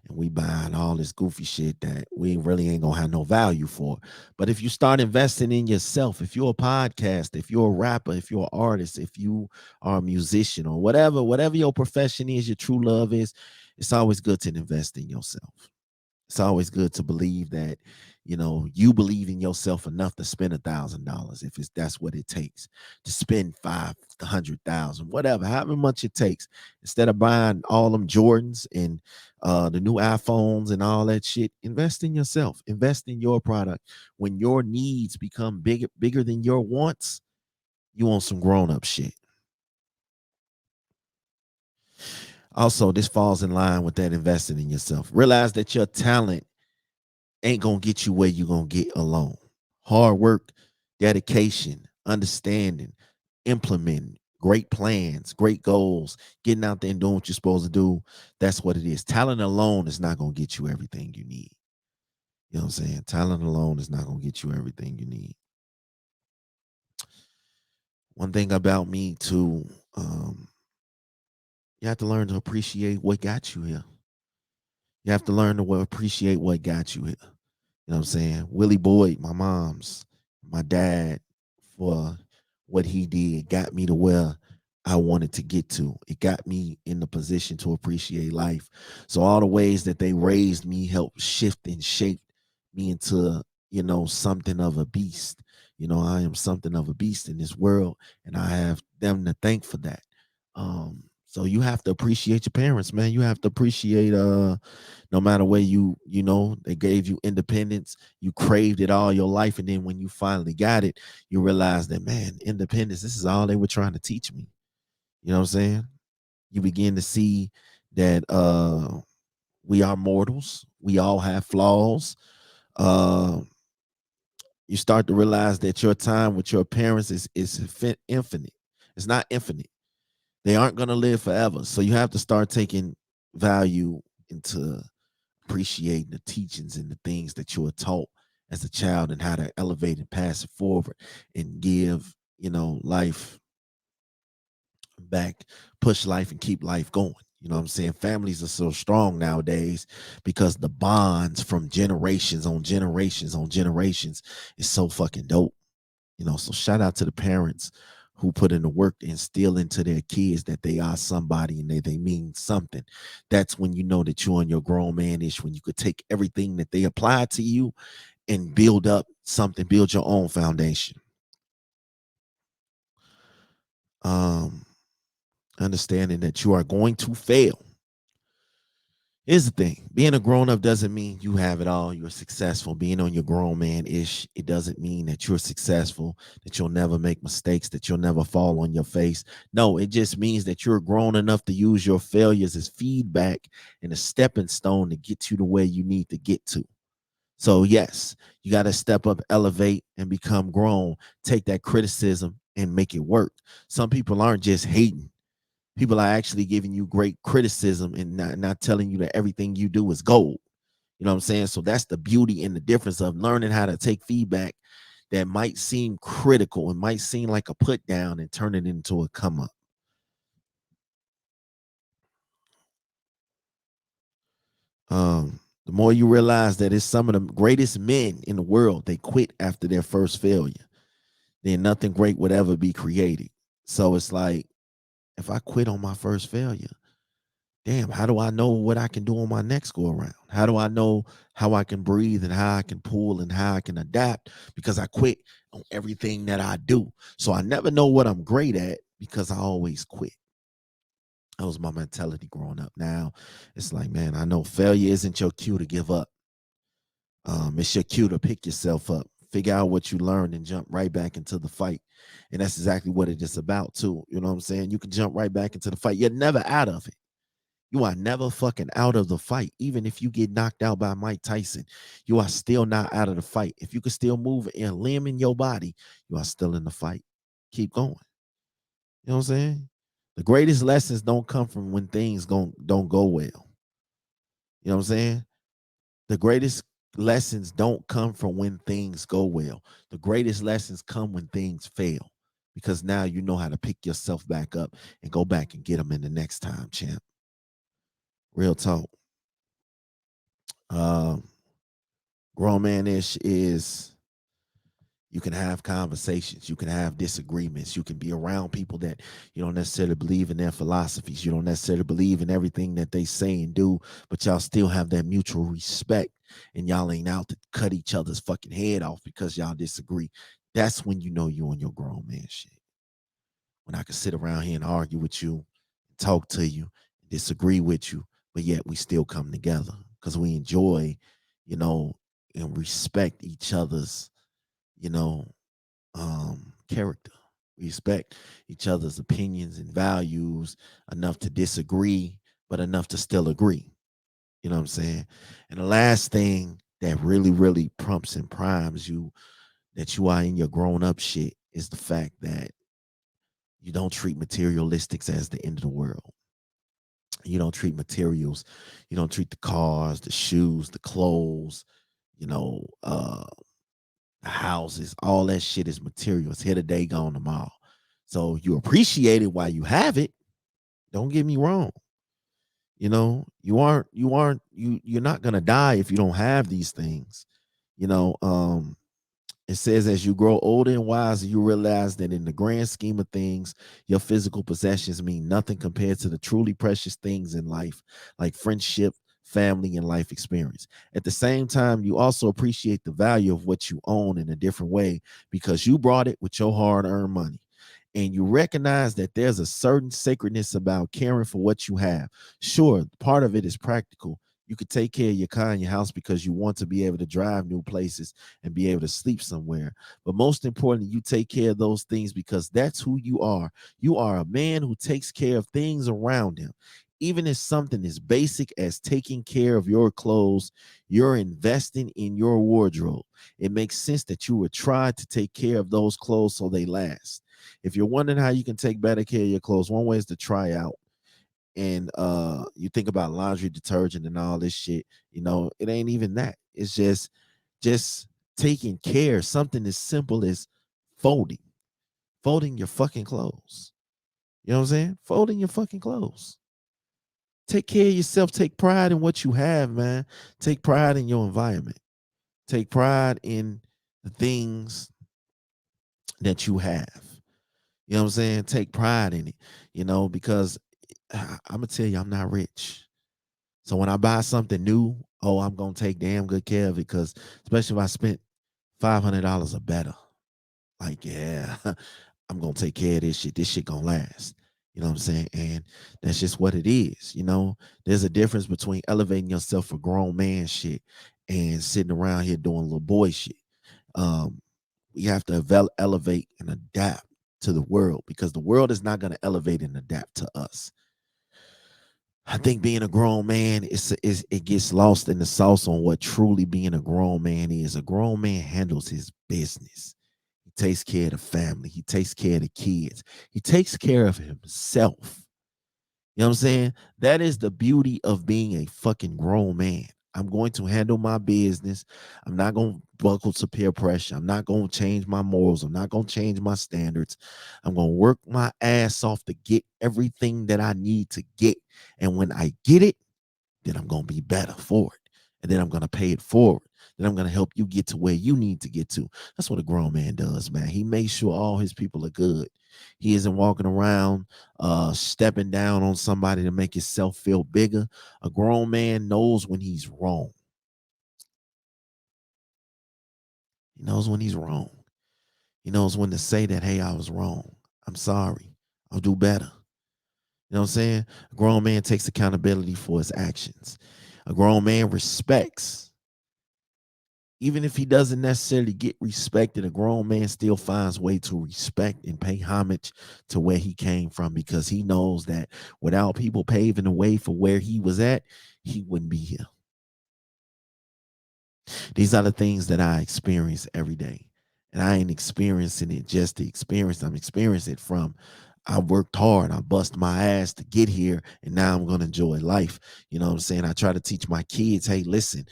and we buying all this goofy shit that we really ain't gonna have no value for. But if you start investing in yourself, if you're a podcast, if you're a rapper, if you're an artist, if you are a musician or whatever your profession is, your true love is, it's always good to invest in yourself. It's always good to believe that, you know, you believe in yourself enough to spend $1,000 if it's that's what it takes to spend 500,000, whatever, however much it takes. Instead of buying all them Jordans and the new iPhones and all that shit, invest in yourself, invest in your product. When your needs become bigger than your wants, you want some grown-up shit. Also, this falls in line with that investing in yourself. Realize that your talent ain't gonna get you where you're gonna get alone. Hard work, dedication, understanding, implementing great plans, great goals, getting out there and doing what you're supposed to do. That's what it is. Talent alone is not gonna get you everything you need. You know what I'm saying? Talent alone is not gonna get you everything you need. One thing about me too, you have to learn to appreciate what got you here. You have to learn to appreciate what got you here. You know what I'm saying? Willie Boyd, my mom's, my dad, for what he did, got me to where I wanted to get to. It got me in the position to appreciate life. So all the ways that they raised me helped shift and shape me into, you know, something of a beast. You know, I am something of a beast in this world, and I have them to thank for that. So you have to appreciate your parents, man. You have to appreciate no matter where you know they gave you independence, you craved it all your life, and then when you finally got it, you realize that, man, independence, this is all they were trying to teach me. You know what I'm saying? You begin to see that we are mortals, we all have flaws. uh you start to realize that your time with your parents is infinite. It's not infinite. They aren't going to live forever, so you have to start taking value into appreciating the teachings and the things that you were taught as a child, and how to elevate and pass it forward and give, you know, life back, push life and keep life going. You know what I'm saying? Families are so strong nowadays because the bonds from generations on generations on generations is so fucking dope. You know, so shout out to the parents who put in the work to instill into their kids that they are somebody and they mean something. That's when you know that you're on your grown man-ish, when you could take everything that they apply to you and build up something, build your own foundation. Um, Understanding that you are going to fail. Here's the thing: being a grown up doesn't mean you have it all. You're successful. Being on your grown man ish, it doesn't mean that you're successful, that you'll never make mistakes, that you'll never fall on your face. No, it just means that you're grown enough to use your failures as feedback and a stepping stone to get you to where you need to get to. So, yes, you got to step up, elevate, and become grown. Take that criticism and make it work. Some people aren't just hating. People are actually giving you great criticism and not telling you that everything you do is gold. You know what I'm saying? So that's the beauty and the difference of learning how to take feedback that might seem critical and might seem like a put down and turn it into a come up. The The more you realize that it's some of the greatest men in the world, they quit after their first failure. Then nothing great would ever be created. So it's like, if I quit on my first failure, damn, how do I know what I can do on my next go around? How do I know how I can breathe and how I can pull and how I can adapt? Because I quit on everything that I do. So I never know what I'm great at because I always quit. That was my mentality growing up. Now it's like, man, I know failure isn't your cue to give up. It's your cue to pick yourself up, figure out what you learned, and jump right back into the fight. And that's exactly what it is about, too. You know what I'm saying? You can jump right back into the fight. You're never out of it. You are never fucking out of the fight. Even if you get knocked out by Mike Tyson, you are still not out of the fight. If you can still move a limb in your body, you are still in the fight. Keep going. You know what I'm saying? The greatest lessons don't come from when things don't go well. You know what I'm saying? The greatest lessons don't come from when things go well. The greatest lessons come when things fail, because now you know how to pick yourself back up and go back and get them in the next time, champ. Real talk. Um, Grown man-ish is, you can have conversations, you can have disagreements, you can be around people that you don't necessarily believe in their philosophies, you don't necessarily believe in everything that they say and do, but y'all still have that mutual respect, and y'all ain't out to cut each other's fucking head off because y'all disagree. That's when you know you on your grown man shit. When I can sit around here and argue with you, talk to you, disagree with you, but yet we still come together because we enjoy, you know, and respect each other's, you know, character. We respect each other's opinions and values enough to disagree, but enough to still agree. You know what I'm saying? And the last thing that really, really prompts and primes you that you are in your grown up shit is the fact that you don't treat materialistics as the end of the world. You don't treat materials. You don't treat the cars, the shoes, the clothes, you know, the houses. All that shit is material. It's here today, gone tomorrow. So you appreciate it while you have it. Don't get me wrong. You know, you're not gonna die if you don't have these things. You know, it says as you grow older and wiser, you realize that in the grand scheme of things, your physical possessions mean nothing compared to the truly precious things in life, like friendship, family, and life experience. At the same time, you also appreciate the value of what you own in a different way because you brought it with your hard earned money. And you recognize that there's a certain sacredness about caring for what you have. Sure, part of it is practical. You could take care of your car and your house because you want to be able to drive new places and be able to sleep somewhere. But most importantly, you take care of those things because that's who you are. You are a man who takes care of things around him. Even if something as basic as taking care of your clothes, you're investing in your wardrobe. It makes sense that you would try to take care of those clothes so they last. If you're wondering how you can take better care of your clothes, one way is to try out. And you think about laundry detergent and all this shit, you know, it ain't even that. It's just taking care. Something as simple as folding. Folding your fucking clothes. You know what I'm saying? Folding your fucking clothes. Take care of yourself. Take pride in what you have, man. Take pride in your environment. Take pride in the things that you have. You know what I'm saying? Take pride in it, you know, because I'm gonna tell you, I'm not rich. So when I buy something new, oh, I'm gonna take damn good care of it because especially if I spent $500 or better, like yeah, I'm gonna take care of this shit. This shit gonna last. You know what I'm saying? And that's just what it is. You know, there's a difference between elevating yourself for grown man shit and sitting around here doing little boy shit. Um, we have to elevate and adapt to the world because the world is not going to elevate and adapt to us. I think being a grown man is it gets lost in the sauce on what truly being a grown man is. A grown man handles his business. He takes care of the family. He takes care of the kids. He takes care of himself. You know what I'm saying? That is the beauty of being a fucking grown man. I'm going to handle my business. I'm not going to buckle to peer pressure. I'm not going to change my morals. I'm not going to change my standards. I'm going to work my ass off to get everything that I need to get. And when I get it, then I'm going to be better for it. and then I'm going to pay it forward. Then I'm going to help you get to where you need to get to. That's what a grown man does, man. He makes sure all his people are good. He isn't walking around stepping down on somebody to make himself feel bigger. A grown man knows when he's wrong. He knows when he's wrong. He knows when to say that, hey, I was wrong. I'm sorry. I'll do better. You know what I'm saying? A grown man takes accountability for his actions. A grown man respects. Even if he doesn't necessarily get respected, a grown man still finds way to respect and pay homage to where he came from, because he knows that without people paving the way for where he was at, he wouldn't be here. These are the things that I experience every day. And I ain't experiencing it just to experience. I'm experiencing it from, I worked hard. I bust my ass to get here, and now I'm going to enjoy life. You know what I'm saying? I try to teach my kids, hey, listen,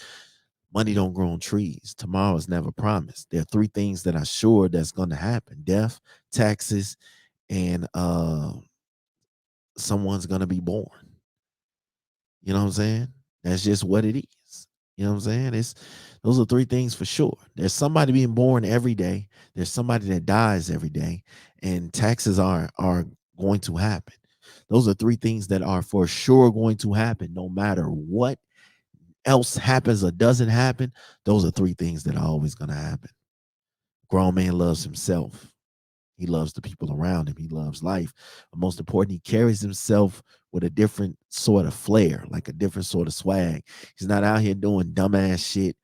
money don't grow on trees. Tomorrow is never promised. There are three things that are sure that's going to happen: death, taxes, and someone's going to be born. You know what I'm saying? That's just what it is. You know what I'm saying? Those are three things for sure. There's somebody being born every day. There's somebody that dies every day, and taxes are going to happen. Those are three things that are for sure going to happen, no matter what else happens or doesn't happen. Those are three things that are always going to happen. Grown man loves himself. He loves the people around him. He loves life. But most important, he carries himself with a different sort of flair, like a different sort of swag. He's not out here doing dumbass shit,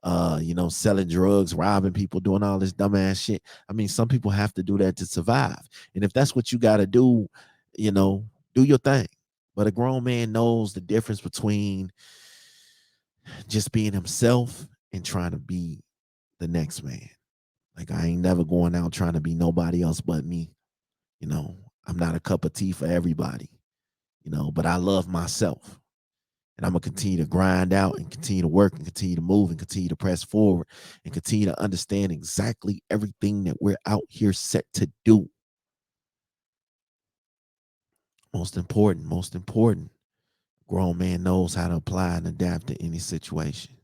selling drugs, robbing people, doing all this dumbass shit. I mean, some people have to do that to survive. And if that's what you got to do, do your thing. But a grown man knows the difference between just being himself and trying to be the next man. Like, I ain't never going out trying to be nobody else but me. I'm not a cup of tea for everybody, but I love myself. And I'm going to continue to grind out and continue to work and continue to move and continue to press forward and continue to understand exactly everything that we're out here set to do. Most important, grown man knows how to apply and adapt to any situation.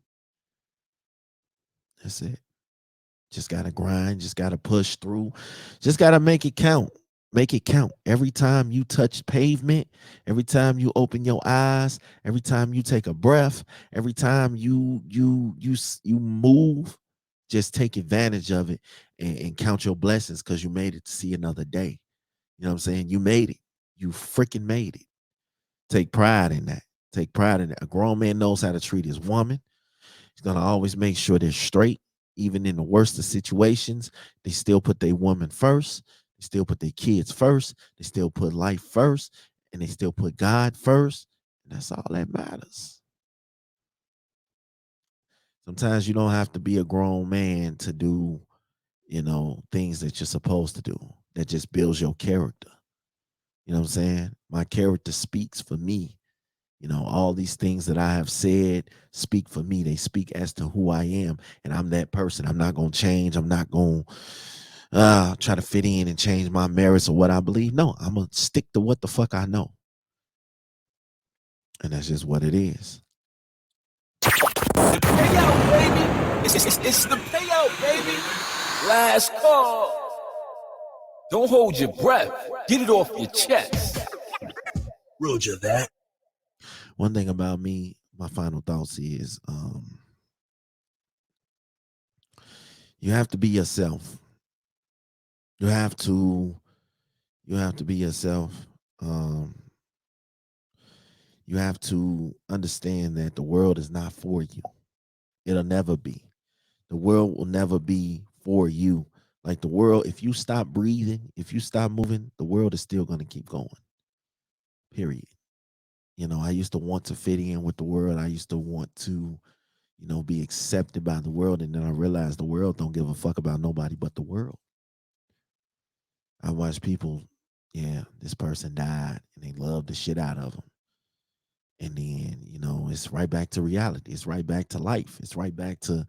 That's it. Just got to grind, just got to push through, just got to make it count. Make it count. Every time you touch pavement, every time you open your eyes, every time you take a breath, every time you move, just take advantage of it and count your blessings, because you made it to see another day. You know what I'm saying? You made it. You freaking made it. Take pride in that. Take pride in that. A grown man knows how to treat his woman. He's going to always make sure they're straight. Even in the worst of situations, they still put their woman first. They still put their kids first. They still put life first. And they still put God first. And that's all that matters. Sometimes you don't have to be a grown man to do, things that you're supposed to do. That just builds your character. You know what I'm saying? My character speaks for me. All these things that I have said speak for me. They speak as to who I am, and I'm that person. I'm not going to change. I'm not going to try to fit in and change my merits or what I believe. No, I'm going to stick to what the fuck I know. And that's just what it is. The payout, baby. It's the payout, baby. Last call. Don't hold your breath. Get it off your chest. Roger that. One thing about me, my final thoughts is, you have to be yourself. You have to be yourself. You have to understand that the world is not for you. It'll never be. The world will never be for you. Like, the world, if you stop breathing, if you stop moving, the world is still going to keep going. Period. I used to want to fit in with the world. I used to want to, be accepted by the world. And then I realized the world don't give a fuck about nobody but the world. I watch people, this person died and they loved the shit out of them. And then, it's right back to reality. It's right back to life. It's right back to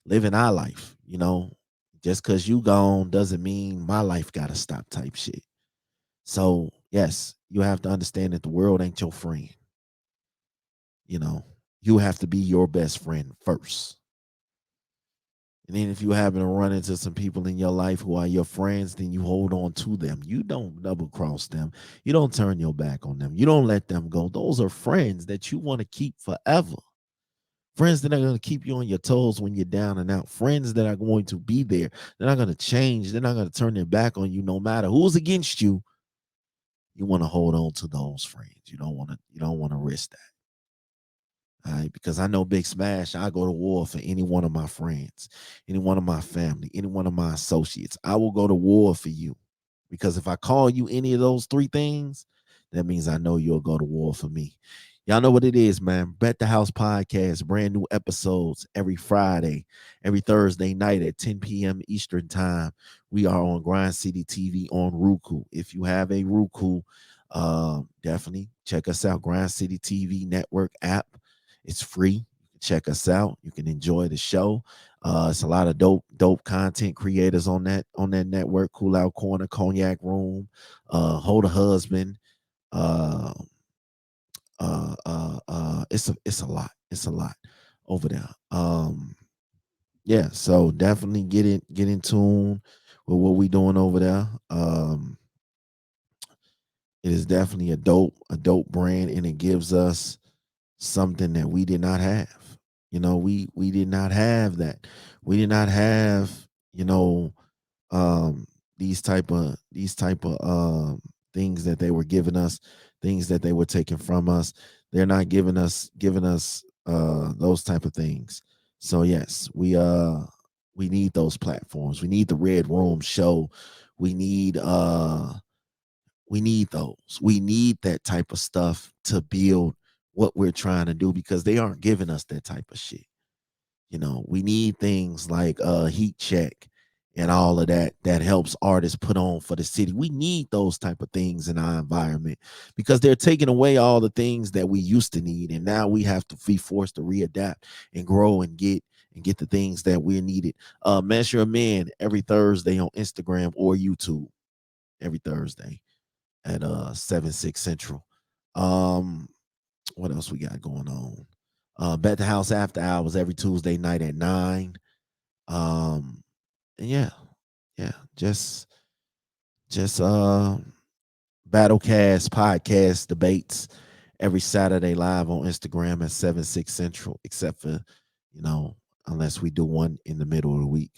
living our life. Just because you gone doesn't mean my life got to stop type shit. So, yes, you have to understand that the world ain't your friend. You have to be your best friend first. And then if you happen to run into some people in your life who are your friends, then you hold on to them. You don't double cross them. You don't turn your back on them. You don't let them go. Those are friends that you want to keep forever. Friends that are going to keep you on your toes when you're down and out. Friends that are going to be there. They're not going to change. They're not going to turn their back on you no matter who's against you. You want to hold on to those friends. You don't want to risk that. All right, because I know Big Smash, I go to war for any one of my friends, any one of my family, any one of my associates. I will go to war for you. Because if I call you any of those three things, that means I know you'll go to war for me. Y'all know what it is, man. Bet the House Podcast, brand new episodes every Friday, every Thursday night at 10 p.m. Eastern Time. We are on Grind City TV on Roku. If you have a Roku, definitely check us out. Grind City TV Network app. It's free. You can check us out. You can enjoy the show. It's a lot of dope content creators on that network. Cool Out Corner, Cognac Room, Hold a Husband. Uh, it's a lot. It's a lot over there. Yeah. So definitely get in tune with what we doing over there. It is definitely a dope brand, and it gives us something that we did not have. We did not have that. We did not have, you know, um these type of things that they were giving us, things that they were taking from us. They're not giving us those type of things. So yes, we need those platforms. We need the Red Room show. We need we need those. We need that type of stuff to build what we're trying to do, because they aren't giving us that type of shit. We need things like heat check and all of that helps artists put on for the city. We need those type of things in our environment, because they're taking away all the things that we used to need, and now we have to be forced to readapt and grow and get the things that we're needed. Measure a Man every Thursday on Instagram or YouTube, every Thursday at 7 6 Central. Um, what else we got going on? Bet the House After Hours every Tuesday night at 9. Um, and yeah, just Battlecast podcast debates every Saturday live on Instagram at 7 6 Central, except for, you know, unless we do one in the middle of the week.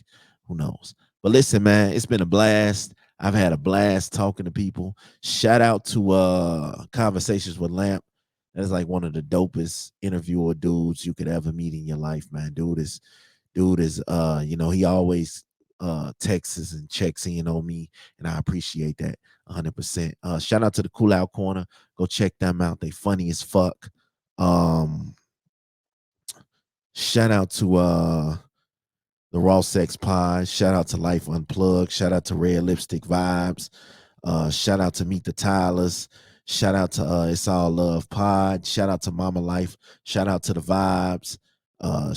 Who knows? But listen, man, it's been a blast. I've had a blast talking to people. Shout out to Conversations with Lamp. That's like one of the dopest interviewer dudes you could ever meet in your life, man. Dude is he always texts and checks in on me, and I appreciate that 100%. Shout out to the Cool Out Corner. Go check them out. They funny as fuck. Um, Shout out to the Raw Sex Pod. Shout out to Life Unplugged. Shout out to Red Lipstick Vibes. Shout out to Meet the Tylers. Shout out to It's All Love Pod. Shout out to Mama Life. Shout out to the Vibes.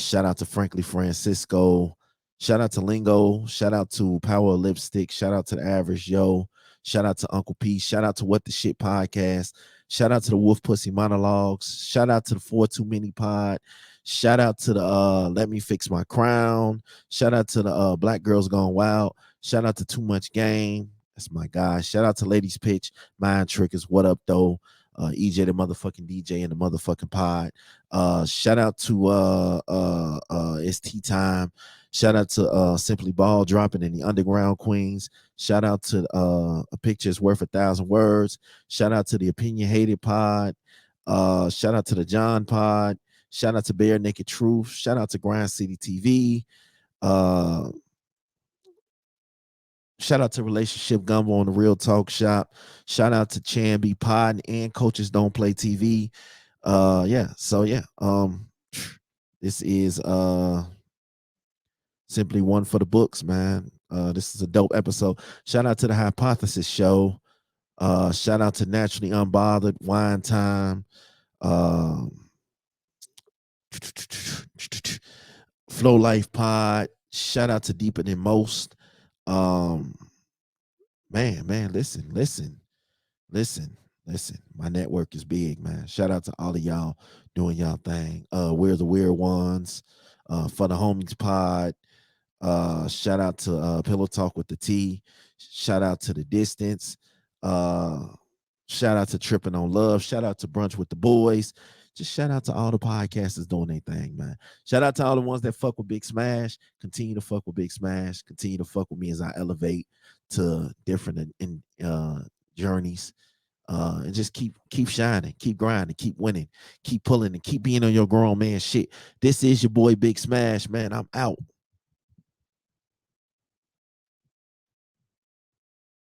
Shout out to Frankly Francisco. Shout out to Lingo. Shout out to Power of Lipstick. Shout out to the Average Yo. Shout out to Uncle P. Shout out to What the Shit Podcast. Shout out to the Wolf Pussy Monologues. Shout out to the 4 Too Many Pod. Shout out to the Let Me Fix My Crown. Shout out to the Black Girls Gone Wild. Shout out to Too Much Game. That's my guy. Shout out to Ladies Pitch. Mind Trickers. What up, though? EJ, the motherfucking DJ, and the motherfucking pod. Shout out to It's Tea Time. Shout out to Simply Ball Dropping in the Underground Queens. Shout out to A Picture's Worth 1,000 Words. Shout out to the Opinion Hated Pod. Shout out to the John Pod. Shout out to Bare Naked Truth. Shout out to Grind City TV. Shout out to Relationship Gumbo on the Real Talk Shop. Shout out to Chamby Pod and Coaches Don't Play TV. Yeah. So yeah. This is simply one for the books, man. This is a dope episode. Shout out to the Hypothesis Show. Shout out to Naturally Unbothered, Wine Time. Flow Life Pod. Shout out to Deeper Than Most. Man, listen. Listen, my network is big, man. Shout out to all of y'all doing y'all thing. We're the weird ones. For the homies pod. Shout out to Pillow Talk with the T. Shout out to the distance. Shout out to Tripping on Love. Shout out to Brunch with the Boys. Just shout out to all the podcasters doing their thing, man. Shout out to all the ones that fuck with Big Smash. Continue to fuck with Big Smash. Continue to fuck with me as I elevate to different journeys. And just keep shining, keep grinding, keep winning, keep pulling, and keep being on your grown man shit. This is your boy Big Smash, man. I'm out.